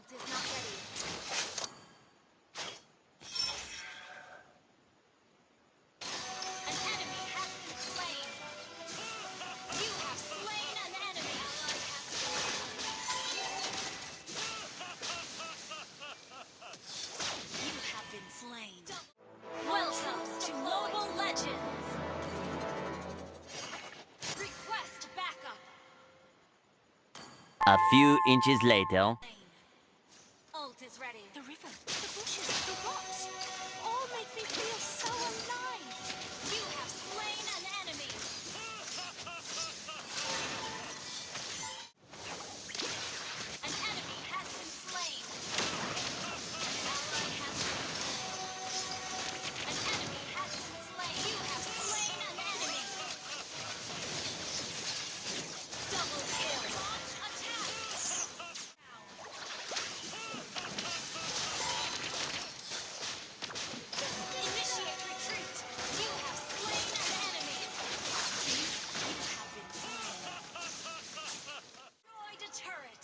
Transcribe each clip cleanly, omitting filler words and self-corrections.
Ult is not ready. An enemy has been slain. You have slain an enemy. You have been slain. Welcome to Mobile Legends. Request backup. A few inches later. Ult is ready. The river, the bushes, the rocks, all make me feel so alive. You have slain an enemy. An enemy has been slain. An ally has been slain. An enemy has been slain. You have slain an enemy. Double kill. Launch attack. Initiate retreat. You have slain an enemy. You have been slain. Destroyed a turret.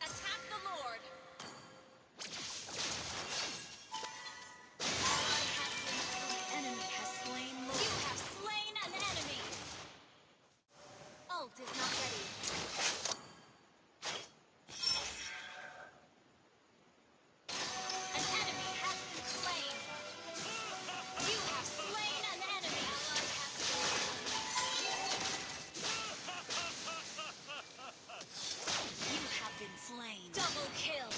Attack the Lord. Ally has been slain. Enemy has slain Lord. You have slain an enemy. Ult is not ready. An enemy has been slain. You have slain an enemy. You have been slain. Double kill.